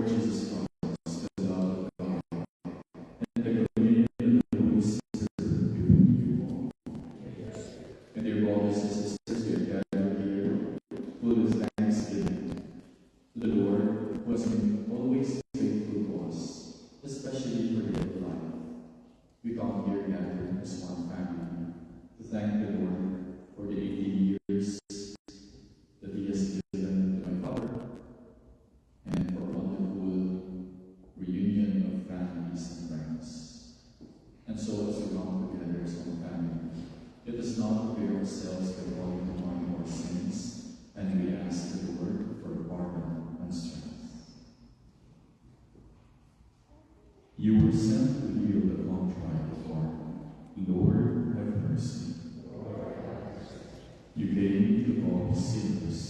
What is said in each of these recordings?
Lord Jesus Christ, the love of God, and the communion of the Holy Spirit be with you all. And dear brothers and sisters, we are gathered here full of thanksgiving to the Lord who has been always faithful to us, especially for your life. We come here gathered as one family to thank the Lord for the 18 years that He has given to my father, and for a wonderful reunion of families and friends. And so as we come together as one family, let us not prepare ourselves by falling upon our sins, and we ask the Lord for pardon and strength. You were sent to heal the contrite of heart. Lord, have mercy. You came to call sinners.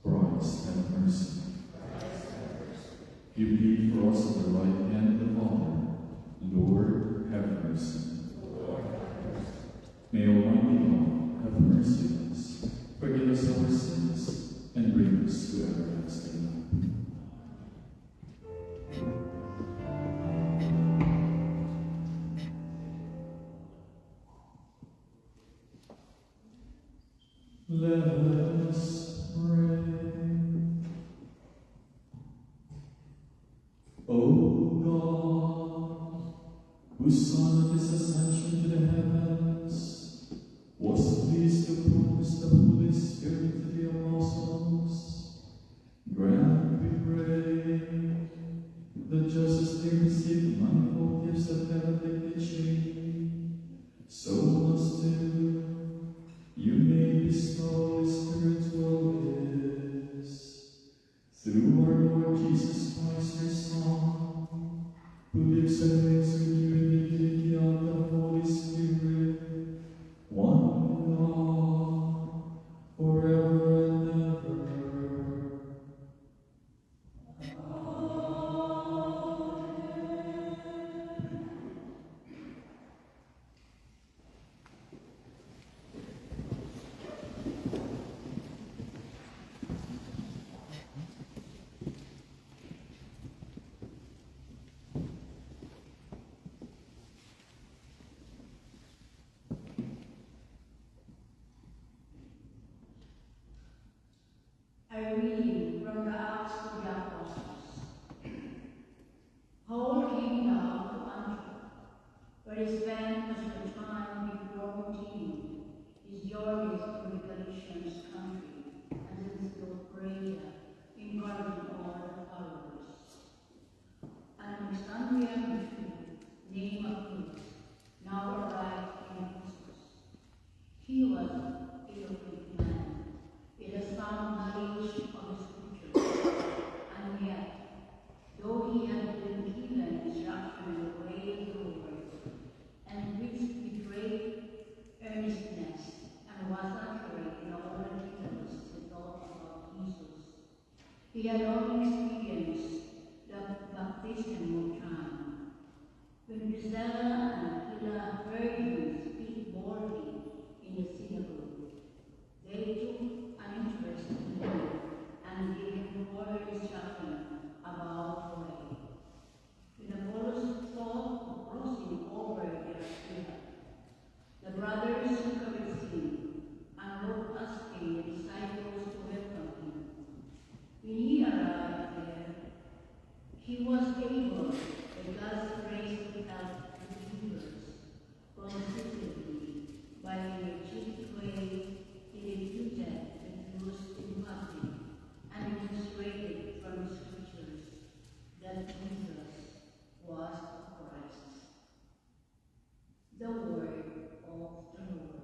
Christ, have mercy. You plead for us on the right hand of the Father. Lord, have mercy. May Almighty God have mercy on us, forgive us our sins, and bring us to everlasting life. Let us pray. O God, whose Son at His ascension to the heavens was pleased to promise the Holy Spirit to the apostles, grant, we pray, that just as they received manifold gifts of heavenly teaching, so must you may bestow spiritual gifts through our Lord Jesus Christ, your Son, who lives and reigns with you in the unity of the Holy Spirit, one God, forever and ever. A reading from the Acts of the Apostles. Paul came down to Antioch, where he spent much of the time before continuing his journeys through the Galatians country and the city of Berea, encouraging all the followers. And Alexandria Bishop, named Apollos, now arrived in Ephesus. He was a eloquent man, with a sound knowledge of the Scriptures, and yet, though he had been given instruction in the way of the Lord, and preached with great earnestness, and was accurate in all the details he taught about Jesus, he had only experienced the baptism of John. When Priscilla and Aquila heard him speak boldly in the synagogue, they took an interest in him and gave him further instruction about the way. When Apollos thought of crossing over the Aquila, the brothers encouraged him and wrote asking the disciples to welcome him. When he arrived there, he was able, by God's grace, to help the believers consistently by the energetic way he refuted the Jews in public and demonstrated from the Scriptures that Jesus was the Christ. The word of the Lord.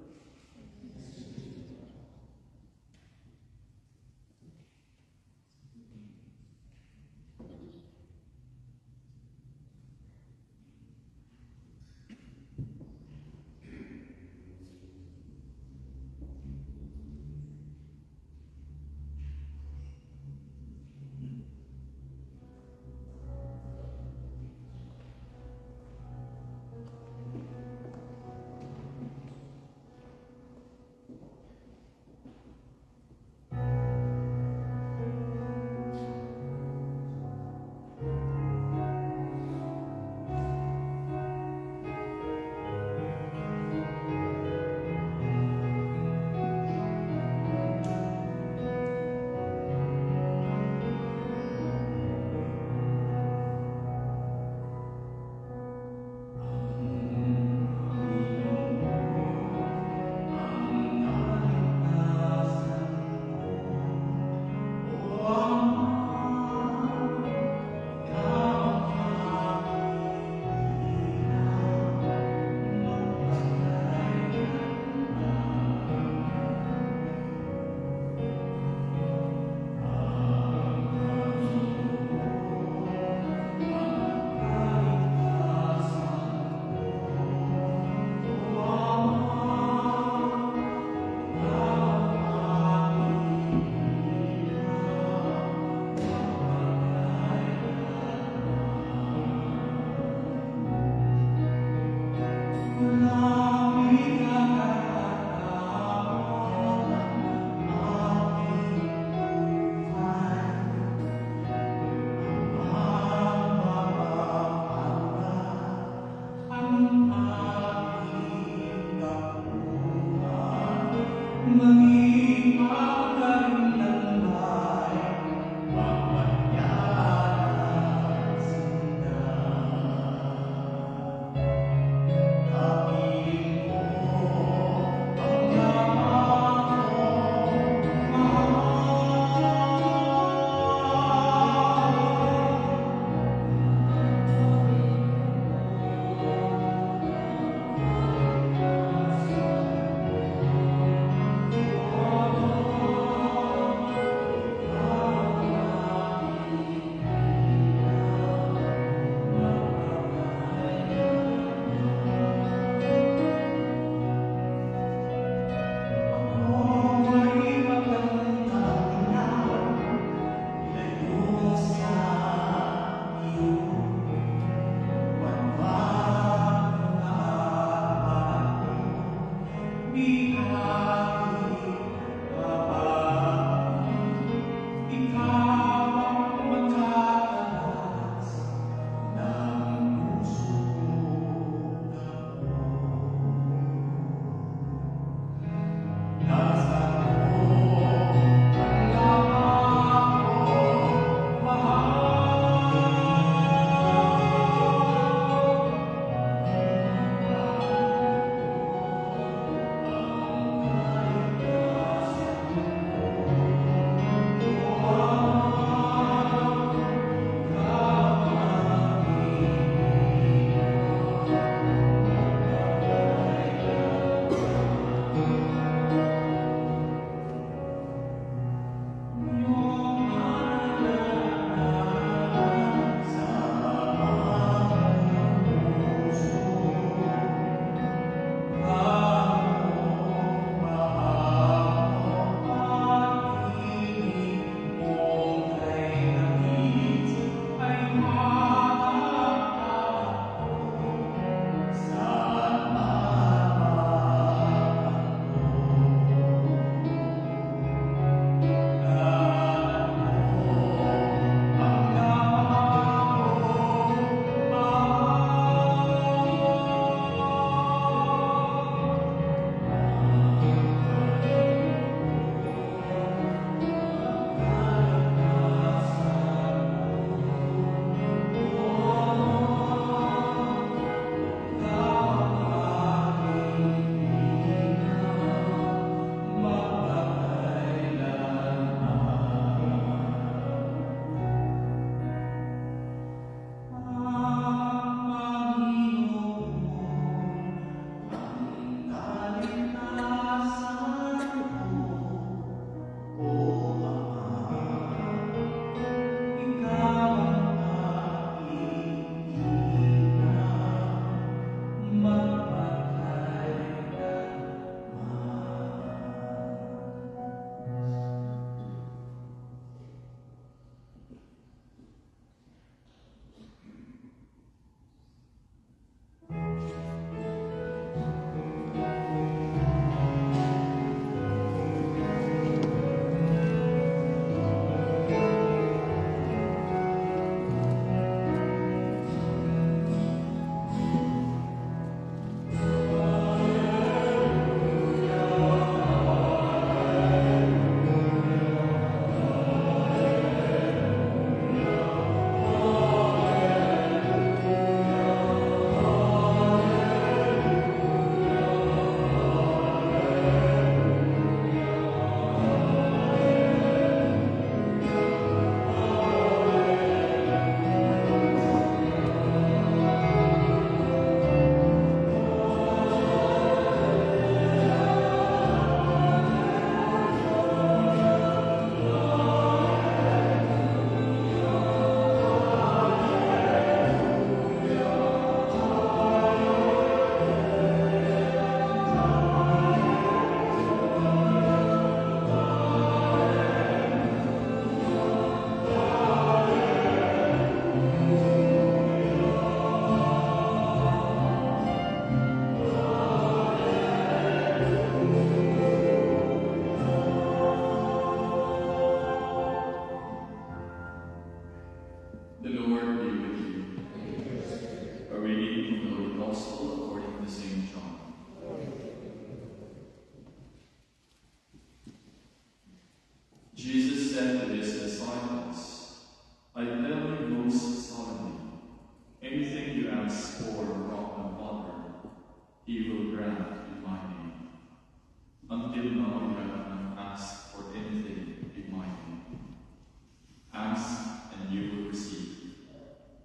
The Lord be with you. A reading from the Holy Gospel according to St. John. Jesus said to his disciples, I tell you most solemnly, anything you ask for from the Father, he will grant in my name. Until now you have not asked for anything in my name. Ask and you will receive,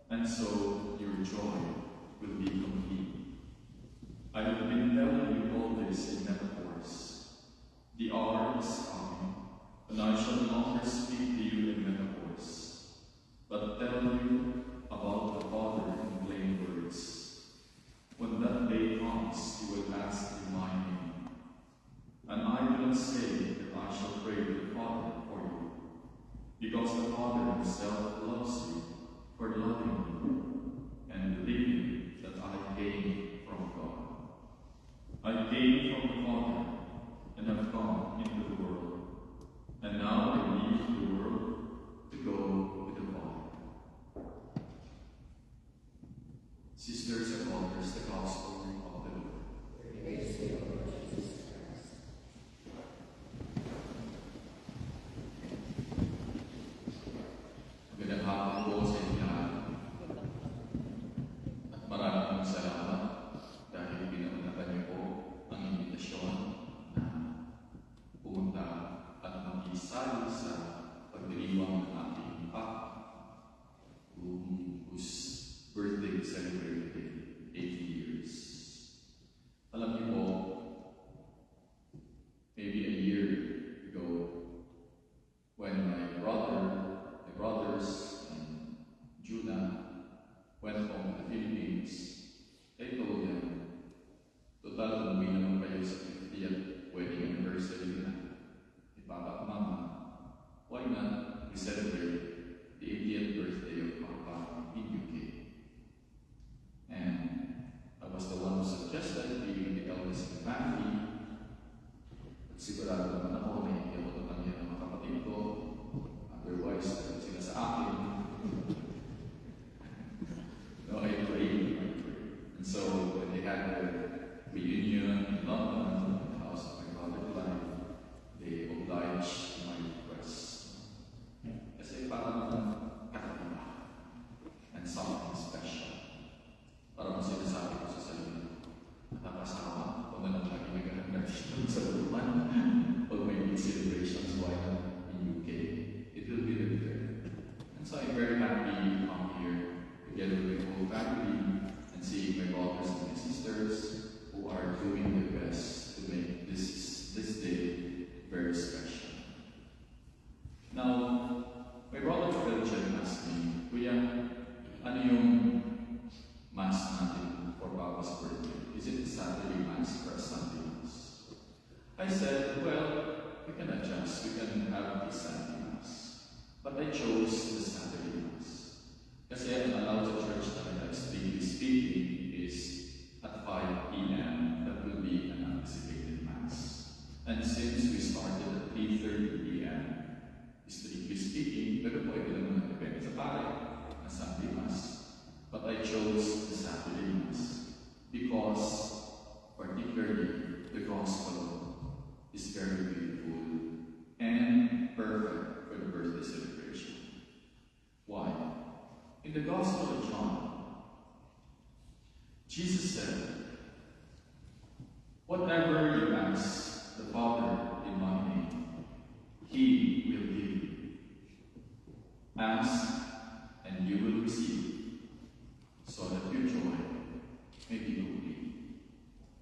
and so your joy will be complete. I have been telling you all this in metaphors. The hour is coming, and I shall no longer speak to you in metaphors, but tell you about the Father in plain words. When that day comes, you will ask in my name. And I will not say that I shall pray to the Father for you, because the Father himself loves you for loving you and believing that I came from God. I came from the Father and have come into the world, and now I leave the world to go with the Father. Sisters and brothers, the Gospel of the Lord. Praise to you, Lord Jesus Christ. Magandang hapon po sa inyo lahat. At maraming salamat dahil pinaunahan niyo po ang imbitasyon na pumunta at makisali sa pagdiriwang ng ating Papa, whose birthday is celebrated 80 years. Alam niyo po, maybe a year ago, when my brothers and Judah went home to the Philippines, I told them, total umuwi naman kayo sa 50th wedding anniversary na ni Papa at Mama. Why not we celebrate the 80th birthday of Papa in UK? And I was the one who suggested being the eldest in the family. At sigurado naman ako na hindi ako tatangyan ng mga kapatid ko. Otherwise, sila sa akin. No, I prayed. And so, when they had their reunion in London, in the house of my brother Clive, they obliged my request. Kasi parang kakaiba and something special. Parang sinasabi ko sa sarili, nakakasawa kung ano lagi naghahanap dito sa lupan. Pag may big celebrations, why not in UK? It will be there. And so I'm very happy to come here together with the whole family and seeing my brothers and my sisters who are doing their best to make this day very special. Now, my brother Philip asked me, Kuya, ano yung Mass natin for Papa's birthday? Is it a Saturday Mass or a Sunday Mass? I said, well, we can adjust. We can have a Sunday Mass. But I chose the Saturday Mass. Kasi ang allowed sa church talaga, strictly speaking, is at 5 p.m. That will be an anticipated Mass. And since we started at 3:30 p.m., strictly speaking, pero pwede naman depende sa pare, na Sunday Mass. But I chose the Saturday Mass because, particularly, the Gospel is very beautiful and perfect for the birthday celebration. Why? In the Gospel of John, Jesus said, whatever you ask the Father in my name, He will give you. Ask and you will receive, so that your joy may be complete.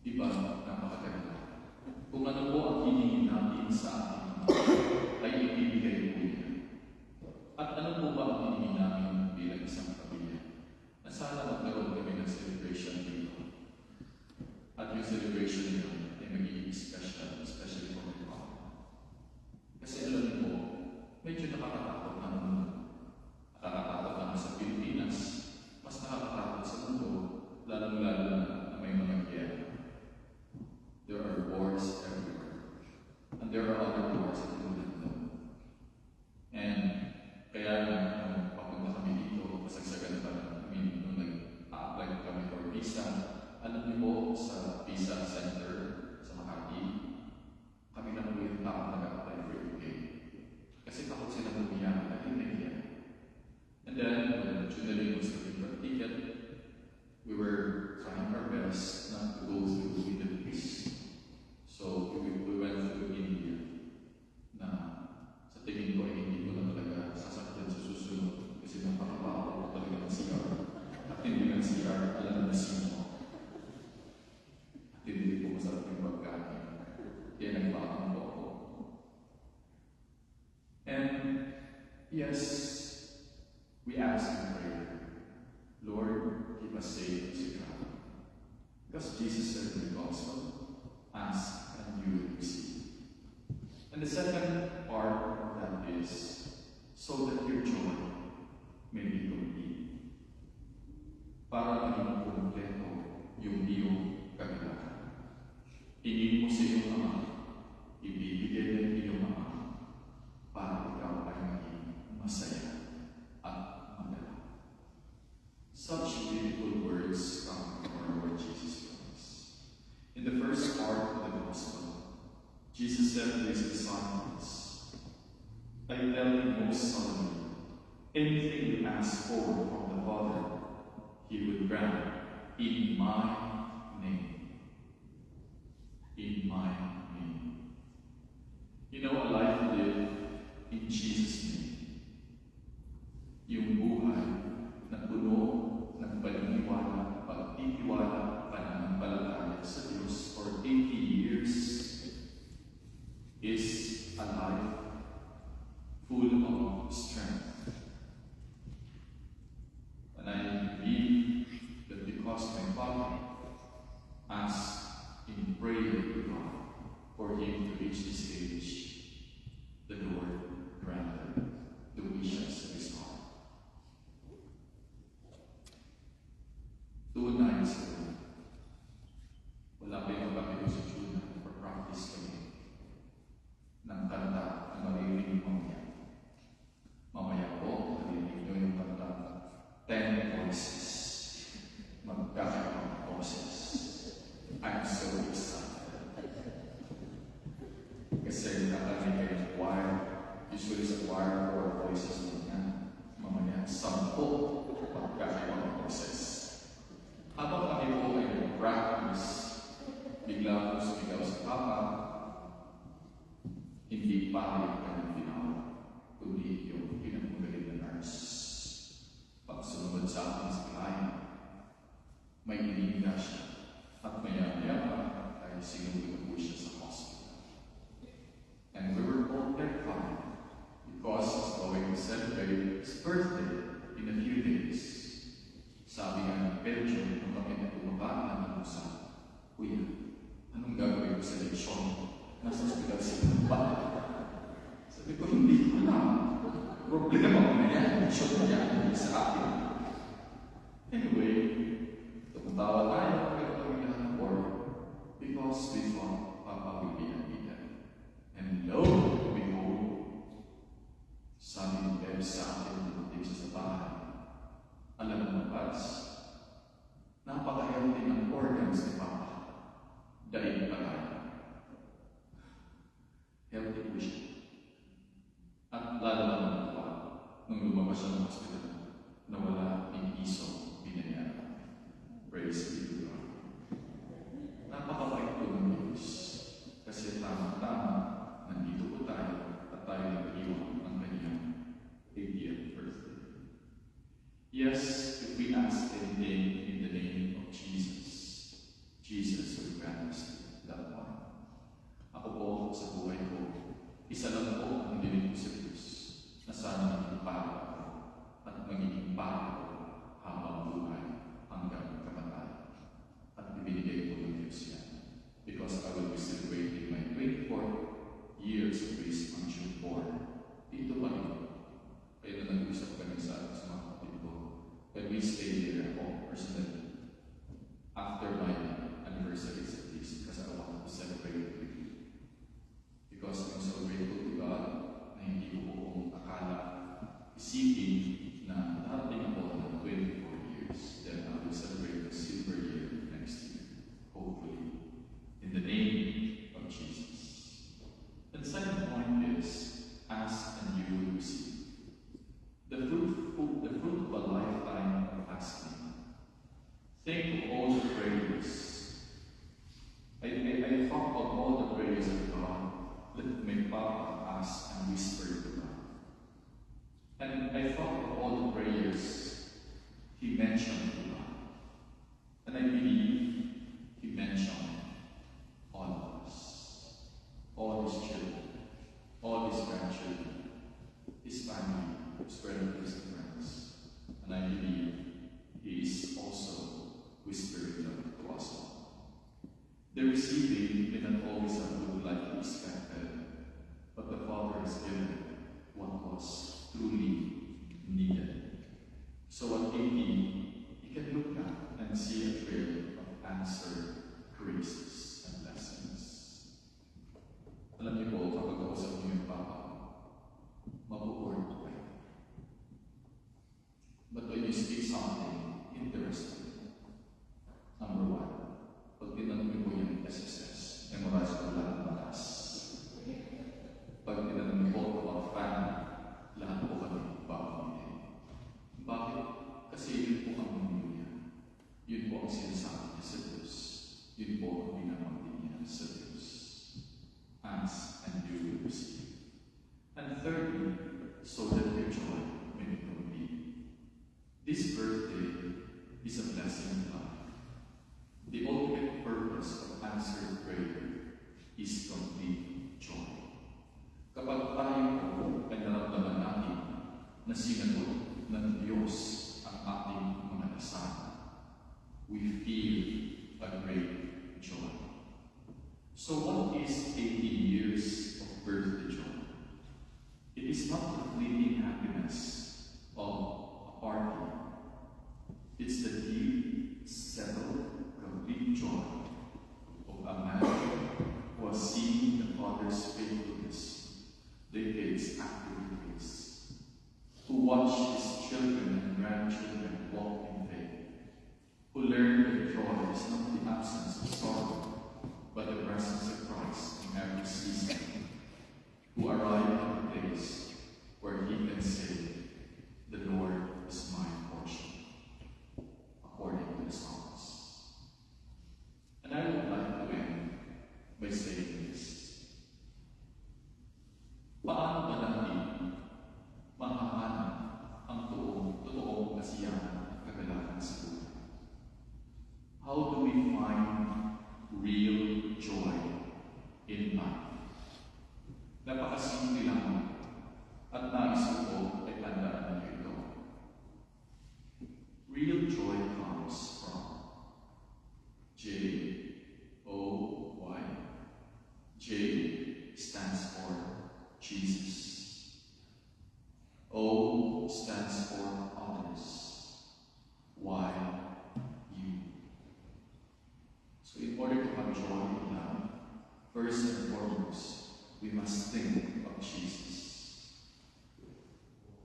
Diba, napakaganda. Kung ano po ang hiningin natin sa ating Ama, ay ibibigay po niya. At ano po ba ang hiningin namin bilang isang pamilya? Na sana magkaroon kami ng celebration dito. At yung celebration nila ay magiging special, especially for my Papa. Kasi alam niyo po, medyo nakakatakot na naman. Nakakatakot naman sa Pilipinas. Mas nakakatakot sa mundo, lalong-lalo na may mga giyera. There are wars everywhere. And there are other wars that we don't know. And kaya papunta kami dito isa, alam niyo po, sa Visa Center sa Makati, kami na po yung tao nag-apply for UK. Kasi takot sila lumiyak at hindi. And then, when Junaline was looking for a ticket, we were trying our best not to go through Middle East. So, we went through India. Na sa tingin ko ay hindi ko na talaga sasakyan sa susunod kasi napakabaho ko talaga ng CR. At hindi ng CR, alam na sino. At hindi po masarap yung pagkain. Kaya nagbakang po ako. And yes, we ask in prayer, Lord, keep us safe as we travel. Because Jesus said in the Gospel, ask and you will receive. And the second part of that is, so that your joy may be complete. Para maging kompleto yung iyong kagalakan. Hingin mo sa iyong Ama, ibibigay ng iyong Ama, para ikaw ay maging masaya at magala. Such beautiful words come from our Lord Jesus Christ. In the first part of the Gospel, Jesus said to his disciples, I tell you most solemnly, anything you ask for from the Father, He will grant in my name. In my name. You know, a life lived in Jesus' name. Yung buhay na puno ng paniniwala, pagtitiwala, pananampalataya sa Diyos for 80 years is a life full of strength. And I believe that because my Father asked in prayer to God for him to reach this age, the Lord granted the wishes of his heart. 2 nights ago, wala pa yung kapatid sa Juna for practice kami ng kanta na maririnig mamaya. Mamaya po, maririnig nyo yung kanta 10 voices. Magkakaroon boses. I'm so excited. Kasi nakarinig kayo ng choir. Usually sa choir, 4 voices mo yan. Mamaya, 10 magkakaroon boses. Habang kami po ay practice, bigla po sumigaw sa Papa, hindi pahit ka ng tinawag, kundi yung pinagmagaling na nurse. Pagsunod sa akin sa client, may iniinda siya, at maya-maya pa ay sinuwi po siya sa hospital. And we were all terrified because he's going to celebrate his birthday in a few days. Sabi nga ng Belgium, nung kami na tumaba ng usap, Kuya, anong gagawin ko sa leksyon? Nasa hospital sila ba? Sabi ko, hindi ko alam. Problema ko na yan. Leksyon na yan, hindi sa akin. Anyway, tumatawa tayo, pero kami na ng work because we thought Papa will be happy then. And lo and behold, sabi ng Beb sa akin, dumating siya sa bahay. Alam mo, Pats, napaka-healthy ng organs ni Papa. Dahil pa tayo. Healthy po siya. At lalo naman pa, nung lumabas siya ng hospital, nawala ng iso, binayaran. Praise be to God. Napakabait po ng Diyos. Kasi tama-tama, nandito po tayo at tayo nag-iwan ng kanyang 80th birthday. Yes, if we ask anything in the name of Jesus, Jesus will grant us that one. Ako po sa buhay ko, isa lang po ang dinig ko sa Diyos na sana maging para ako at magiging para ako habang buhay hanggang kamatayan. At ibinigay ko ng Diyos yan because I will be celebrating my 24th years of grace on June 4. Dito pa rin. Kaya na nag-usap kami sa mga kapatid ko. When we stay there ako personally after my anniversaries at least because I want to celebrate with you. Because I'm so grateful to God na hindi ko po kung akala isipin na darating ako ng 24 years then I will celebrate the silver year mentioned God. And I believe he mentioned all of us, all his children, all his grandchildren, his family, his relatives and friends. And I believe he is also whispering them to us all. The receiving may not always have looked like he expected, but the Father has given what was truly needed. So at 80, he can look back and see a trail of answered graces and blessings. Alam niyo po, kapag kausap niyo yung Papa, mabuboard po kayo. But when you speak something interesting, number one, pag tinanong niyo po yung SSS, memorize ko lahat ng batas. Pag tinanong niyo po about family, lahat po kami babanggitin. Bakit? Kasi yun po ang mundo niya. Yun po ang sinasabi niya sa Diyos. Yun po ang binabanggit niya sa Diyos. Ask and you will receive. And thirdly, so that your joy may be complete. This birthday is a blessing of life. The ultimate purpose of answered prayer is complete joy. Kapag tayo po ay naramdaman natin na sinagot ng Diyos ang ating mga dasal, we feel a great joy. So what is 80 years of birthday joy? It is not the fleeting happiness of a party. It's the deep, settled, complete joy of a man who has seen the Father's faithfulness decades after decades, who watched his children and grandchildren walk in faith, who learned that joy is not the absence of sorrow, but the presence of Christ in every season, who arrived at a place where he can say, "The Lord is my portion," according to the Psalms. And I would like to end by saying this. Paano ba natin mahahanap ang totoong kasiyahan at kagalakan sa buhay? How do we find real joy in life? Napakasimple lang at nais ko ay tandaan niyo ito. Real joy comes from J-O-Y. J stands for Jesus. O stands for others. Y, you. So in order to have joy in life, first and foremost, we must think of Jesus.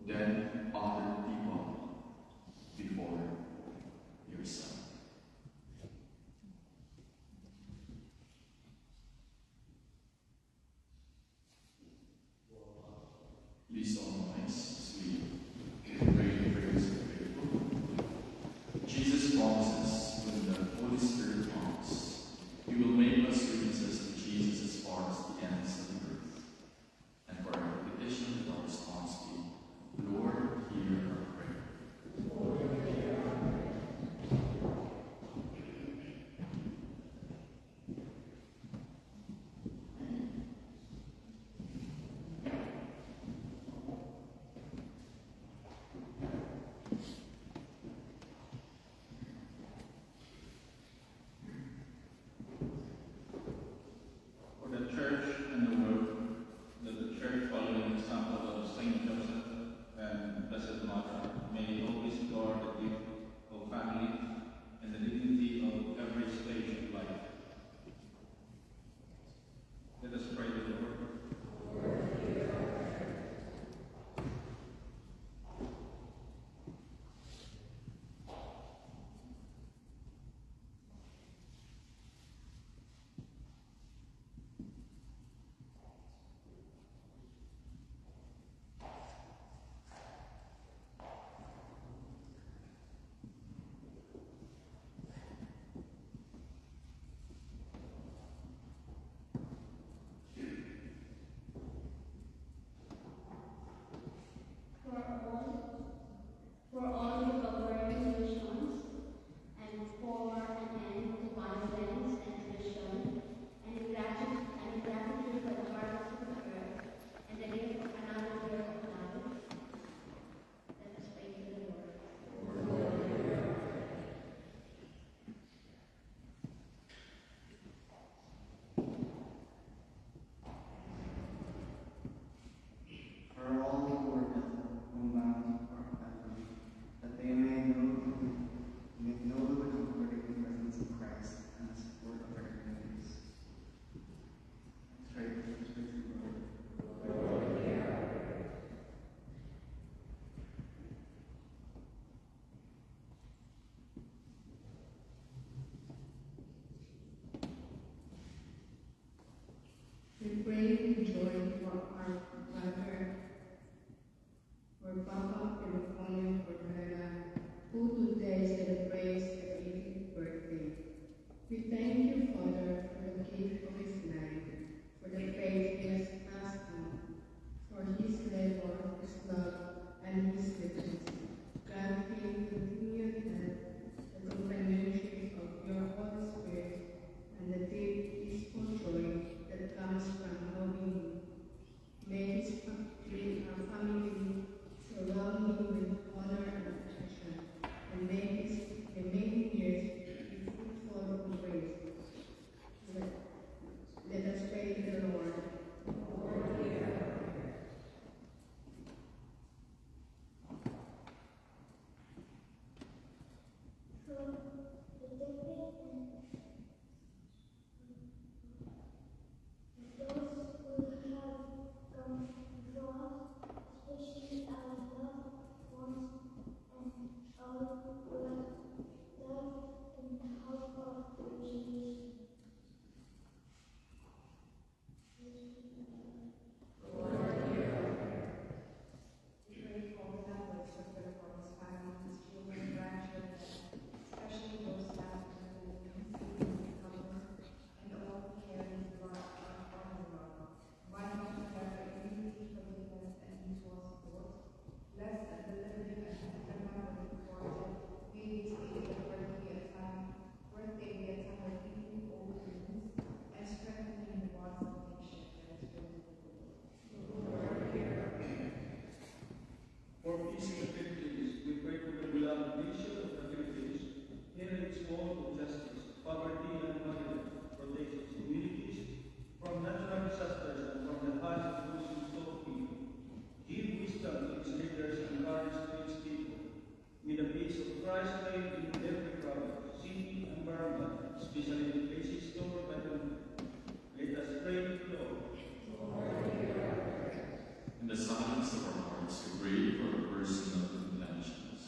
Then other people before yourself. Please all rise as we pray the prayers of faithful. Jesus promises, when the Holy Spirit comes, He will make us witnesses to Jesus as far as the ends of the earth and forever. and many years be fruitful in grace. Let us pray to the Lord. For peace in the Philippines, we pray for the beloved nation of the Philippines. Hear its call of justice, poverty, and violence, protect its communities from natural disasters and from the hands of those who sow evil. Give wisdom to its leaders and courage to its people. May the peace of Christ reign in every province, city, and environment, especially in places torn by conflict. Let us pray to the Lord. In the silence of our hearts, we pray for our personal intentions.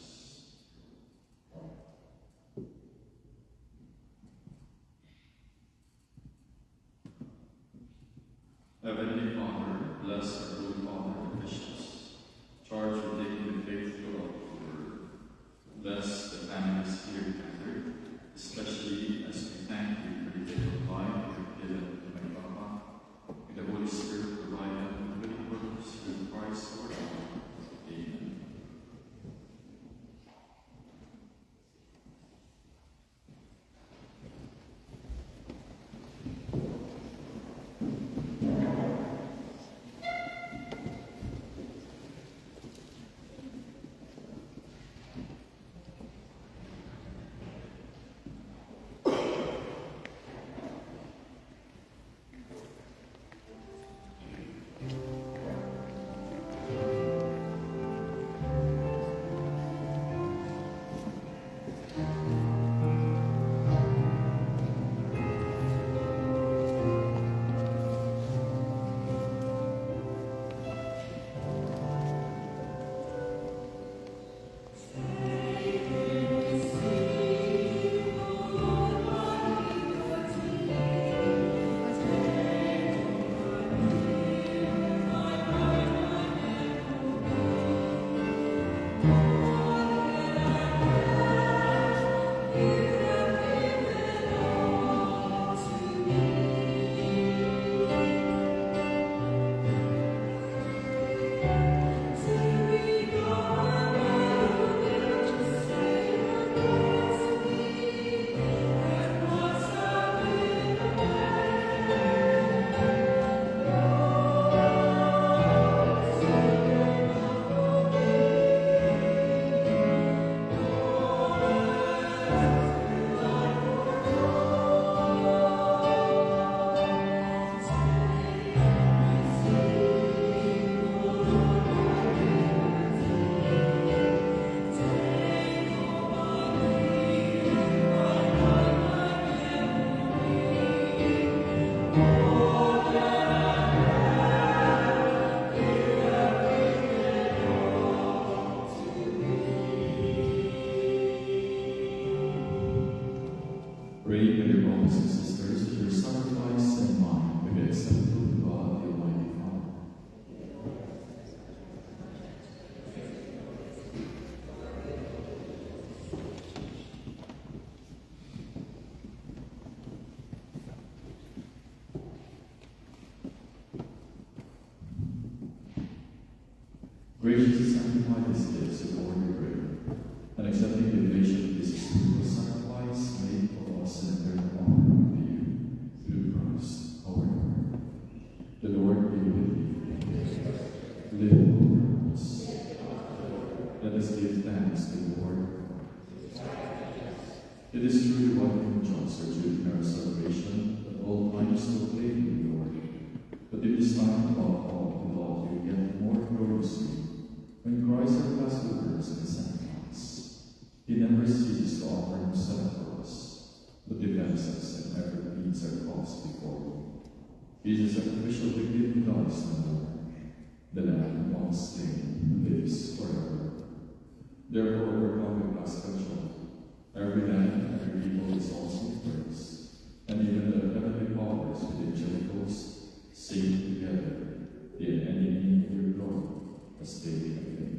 Heavenly Father, bless our good Father and bishops, charged with taking the faith throughout the world. Bless the families here gathered, especially as we thank you for the gift of life you have given to my Papa. May the Holy Spirit provide them with good purpose through Christ our Lord. Amen. Pray, my dear brothers and sisters, that your sacrifice and mine may be acceptable to God, the Almighty Father. Graciously sanctify these gifts according to prayer, and accepting the donation of this spiritual sacrifice, make for us an eternal honor unto you, through Christ our Lord. The Lord be with you. Live over us. Let us give thanks to the Lord. It is truly what we rejoice or during our celebration that all times proclaim you, Lord. But it is time above all to laud you yet more gloriously when Christ our Passover is the sacrifice. He never ceases to offer himself for us, but defends us and ever pleads our cause before you. He is a sacrificial victim who dies no more. The Lamb who was slain lives forever. Therefore, overcome with God's control. Every land, every people is also praised, and even the heavenly powers with angelic hosts sing together, the enemy of your glory, as they acclaim.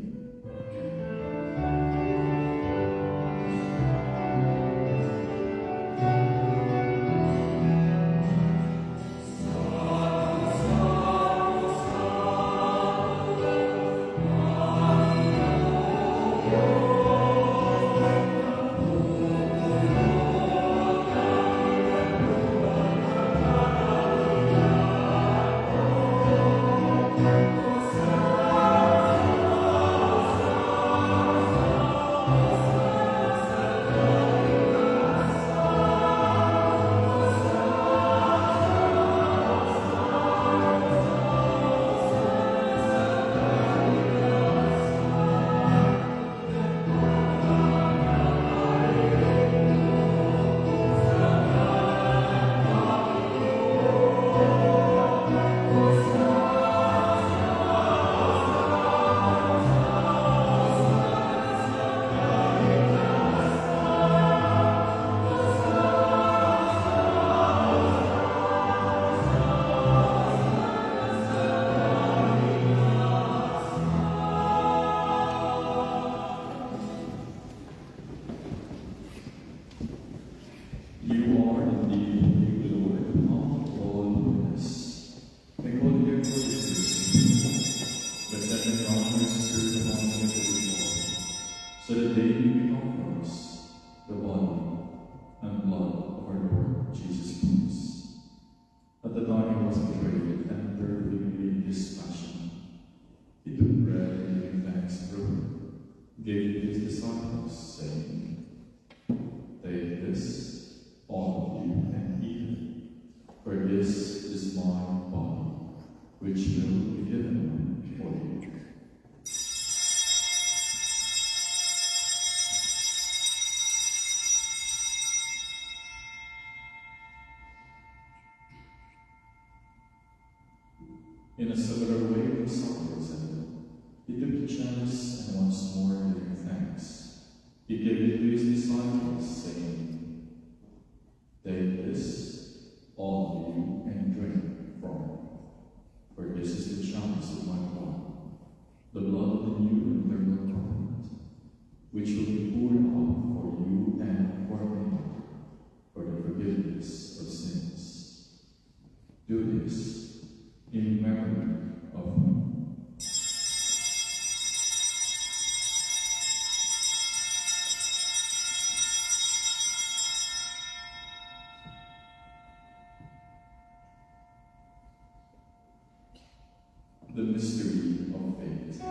So that they may become for us the body and blood of our Lord Jesus Christ. At the time he was betrayed and verbally his passion, he took bread and giving thanks, broke it, gave it to his disciples, saying, "Take this, all of you, and eat it, for this is my body, which will be given for you." In a similar way, when supper was ended, he took the chalice and once more giving thanks, he gave it to his disciples, saying, "Take this, all of you, and drink from it, for this is the chalice of my blood, the blood of the new and eternal covenant, which will be poured out for you and for many, for the forgiveness of sins. Do this in memory of me." The mystery of faith.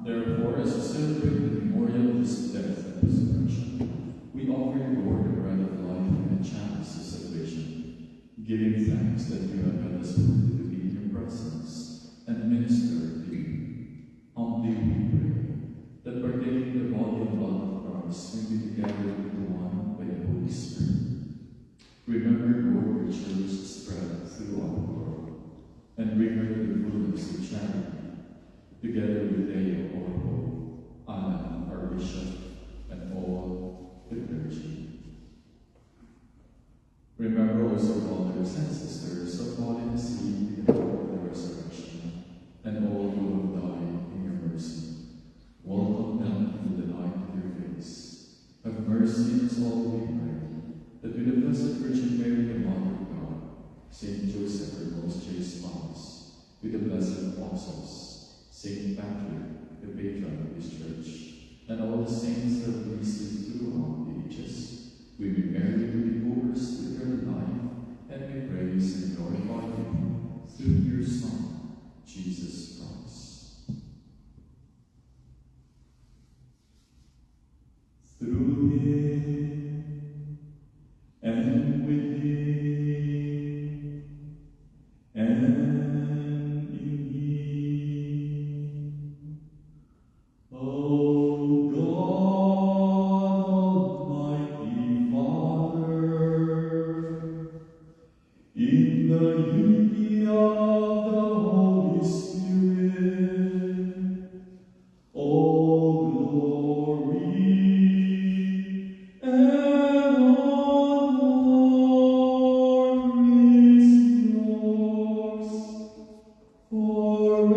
Therefore, as we celebrate the memorial of his death and resurrection, we offer you, Lord, the bread of life and the chalice of salvation, giving thanks that you have made us worthy to be in your presence and minister to you. Humbly we pray that partaking the body and blood of Christ may be together into one by the Holy Spirit. Remember, Lord, your church spread throughout the world, and bring her to the fullness of charity, together with Deo, our Pope, Anna, our Bishop, and all the clergy. Remember also brothers and sisters of all in the sea in the hope of the resurrection, and all who have died in your mercy. Welcome our sins all we pray, that with the Blessed Virgin Mary, the Mother of God, Saint Joseph, her most chaste spouse, with the blessed apostles, Saint Patrick, the patron of His Church, and all the saints that we receive throughout the ages, we may merit to be yours with eternal life, and may praise and glorify You through Your Son, Jesus Christ. Through Him, and with Him, and in Him, O God, Almighty Father, in the unity of the Holy Spirit, all glory and honor is Yours forever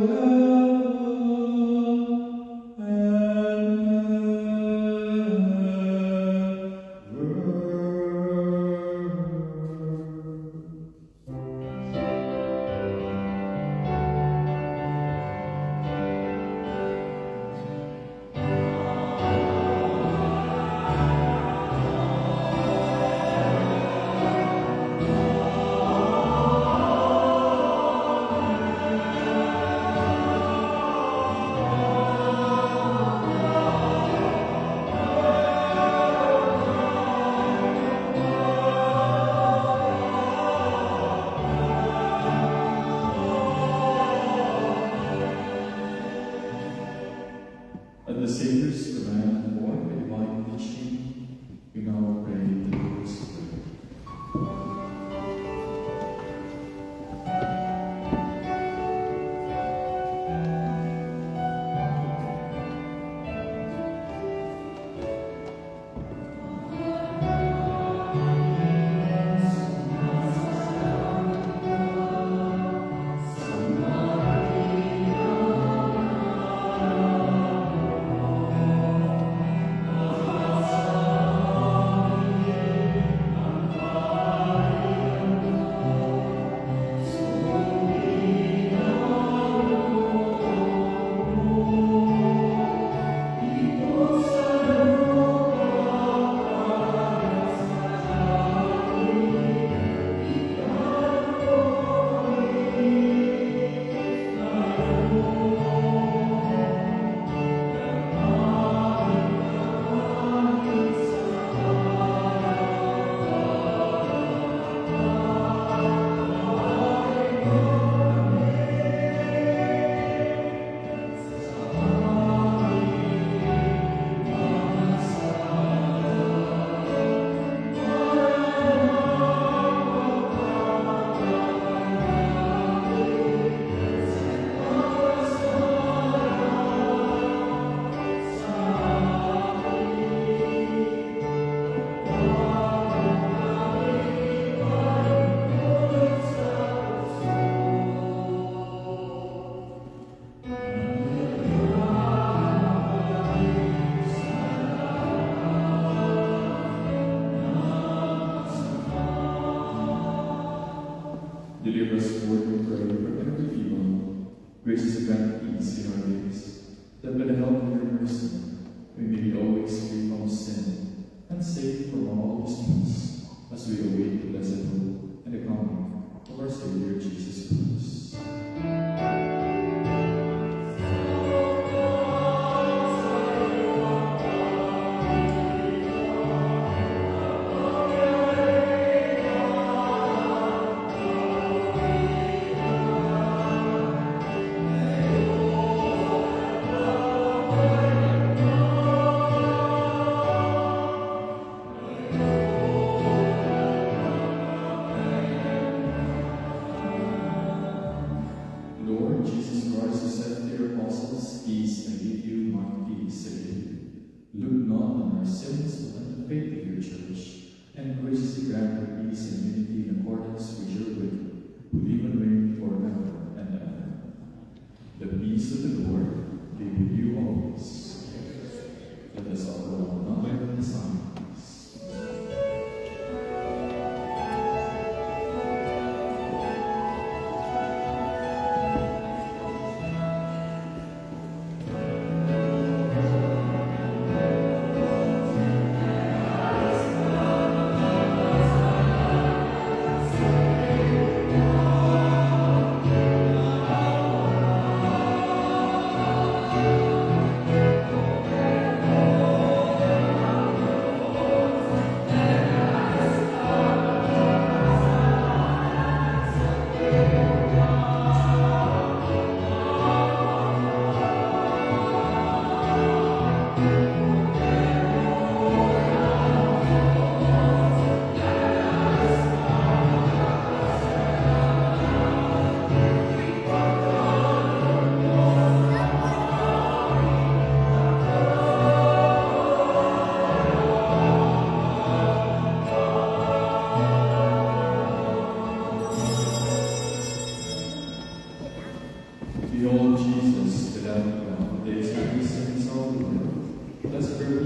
and ever. At the Savior's command, born by divine teaching, we now pray the Lord's Prayer. Amen.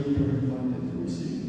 you are invited to receive.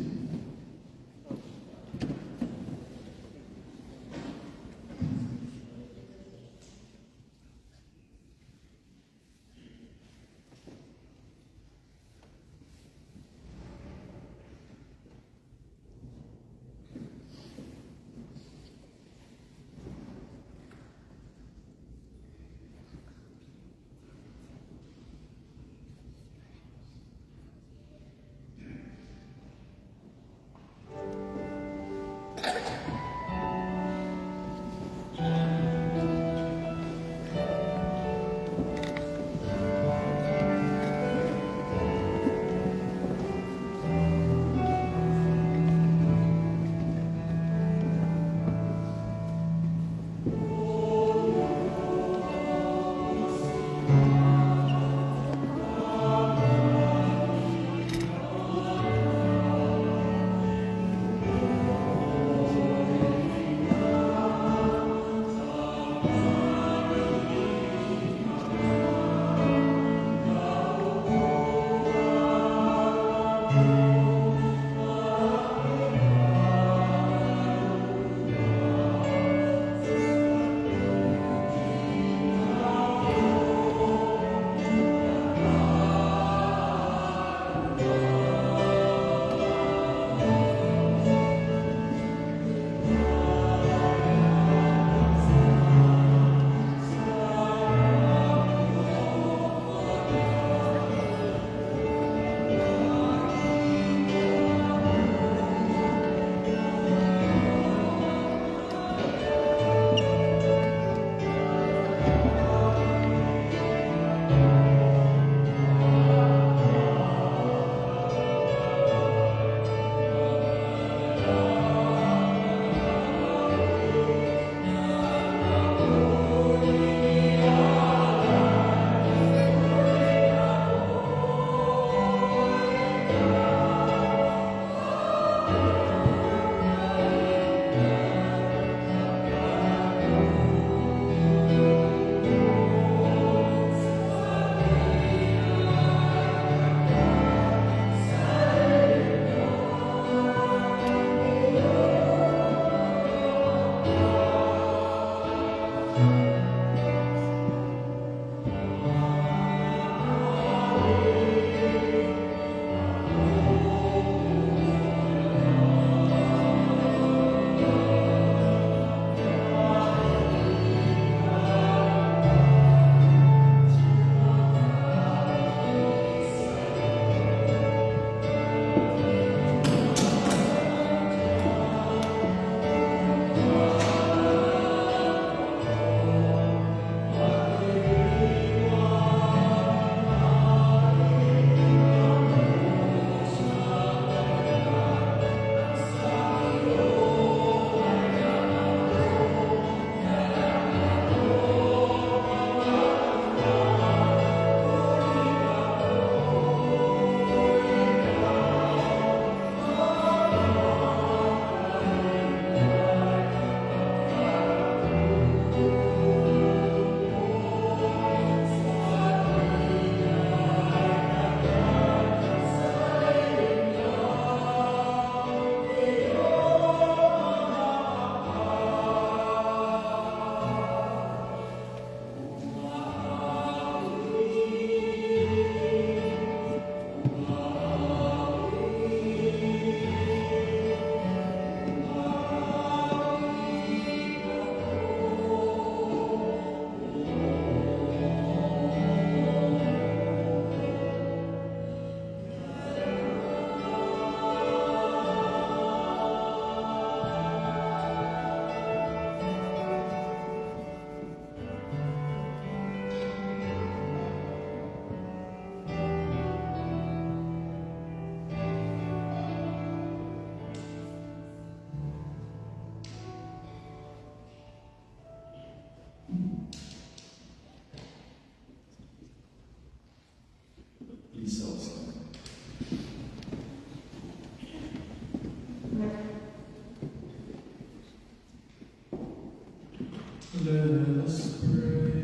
Let us pray.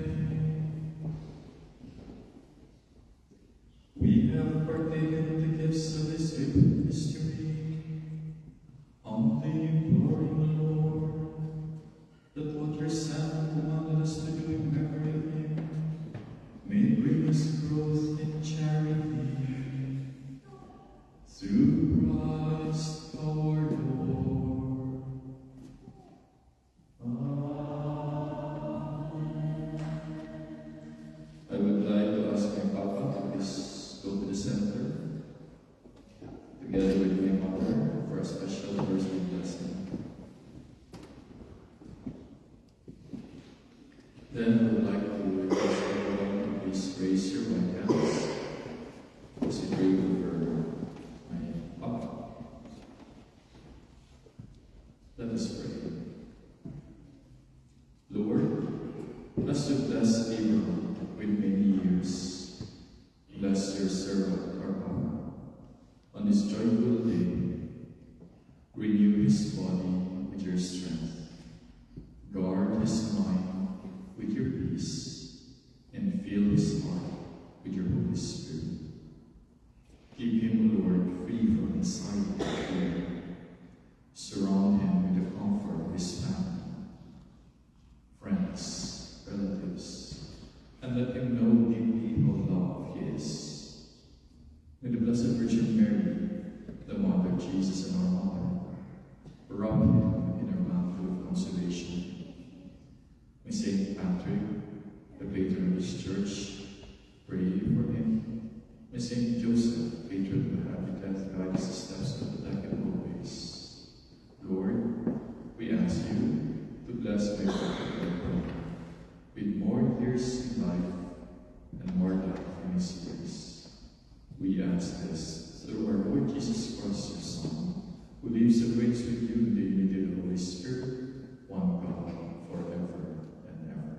We have partaken together lives of his faithful history, humbly imploring the Lord that what your Son commanded us to do in memory of him may bring us growth in charity. Through Christ our Lord. Amen. I would like to ask my Papa to please go to the center, together with my mother, for a special birthday blessing. Then I would like to request everyone to please raise your right hands as we pray over my Papa. Let us pray. Lord, as you bless Abraham with many years, bless your servant our Papa on this joyful day. Renew his body with your strength. Guard his mind with your peace, and fill his heart with your Holy Spirit. Keep him, Lord, free from anxiety and fear. Surround him with the comfort of his family, friends, relatives, and let him know deeply how loved he is. May the Blessed Virgin Mary, the Mother of Jesus and our Mother, wrap him in her mantle of consolation. May Saint Patrick, the patron of his church, pray for him. May Saint Joseph, patron of the habitat, guide his steps and protect him always. Lord, we ask you to bless my brother with more years in life and more life in his years. We ask this through our Lord Jesus Christ, your Son, who lives and reigns with you in the unity of the Holy Spirit, one God, forever and ever.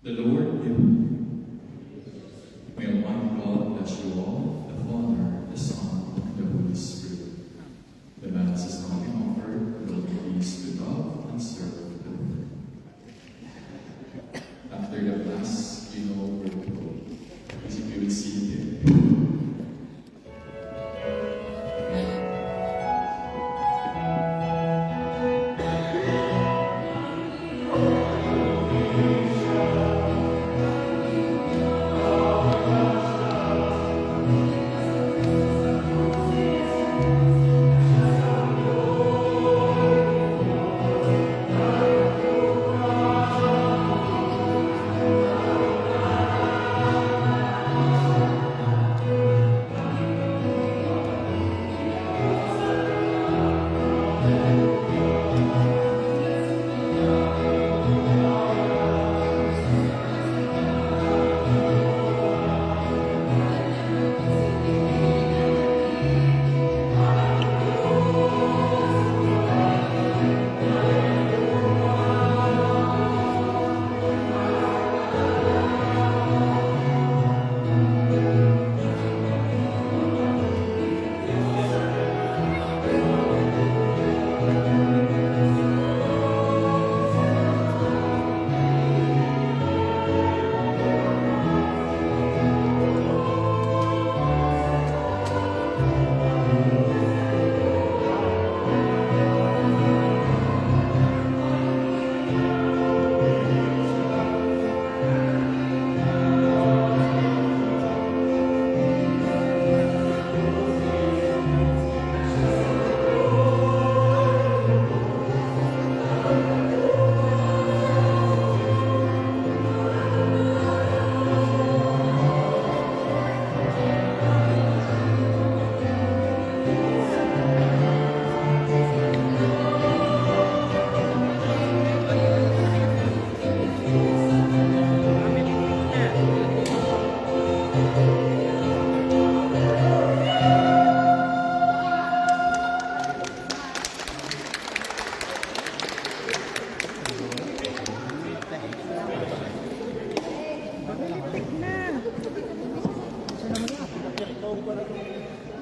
The Lord be with you. May Almighty God bless you all, the Father, the Son, and the Holy Spirit. The Mass is now been offered, will be pleased to love and serve the Lord. After the Mass, you know where to go. As if you will see him.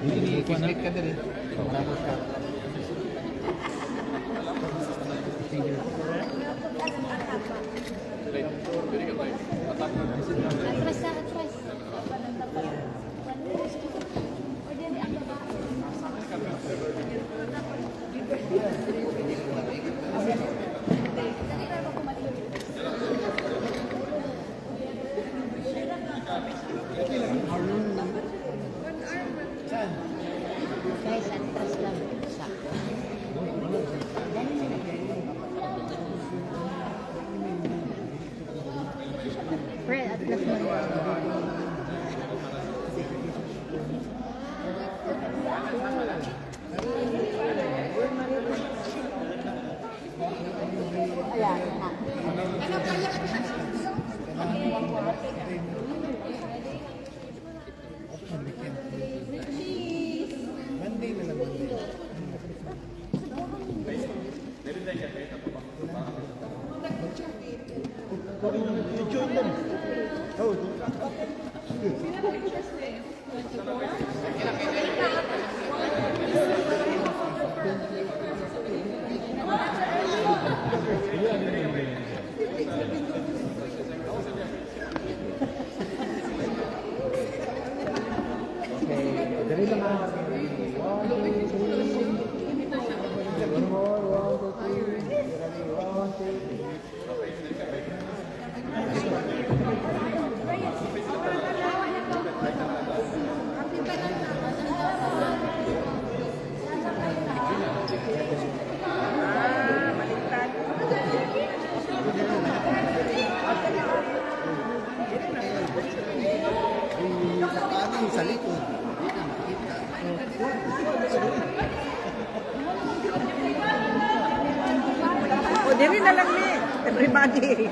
Click ka din. Marapos ka. Atras na, atras. Guys, atras lang. Sakto. Fred, atras mo. Ayan, na. Monday na lang, Monday. I-join them. Oh, okay, dali lang ah. One more, 1, 2, 3. One, two, three. Kami sa likod. Hindi na makita. O, diri na lang ni. Everybody.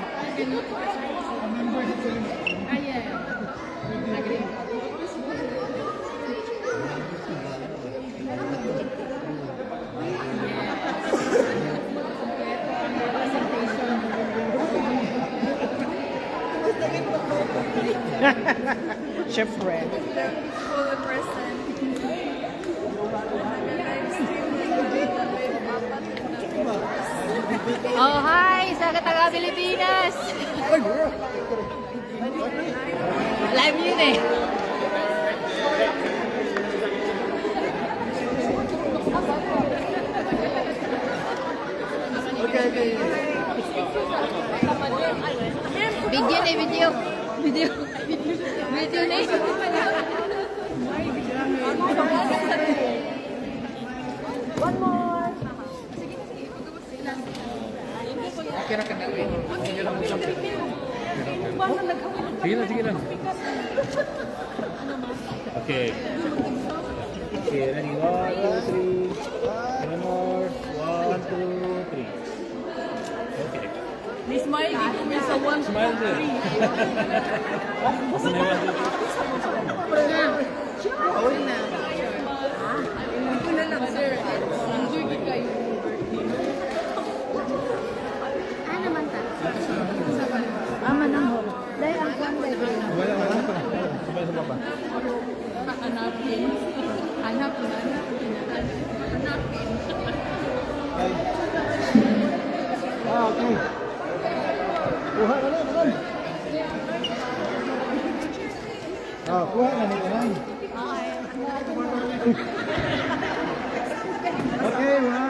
Chef Red. Oh, hi! Sa Kataga, Pilipinas! Live yun eh. Video na, video. Video. Video na. One more. Kira ka na eh. Sige lang. Sige lang. Okay. Okay, ready? 1, 2, 3. One more. 1, 2, 3. Okay. Smile dito mo sa one. Smile din. Ito na lang, sir. Enjoy kayo. Ano man ta? Ama nang ho. Dahil ang kwan dahil. Wala pa. Sabay sa baba. Hanapin. Hanapin. Okay. Kuha na lang, kuha. Kuha na nito. Okay, 1,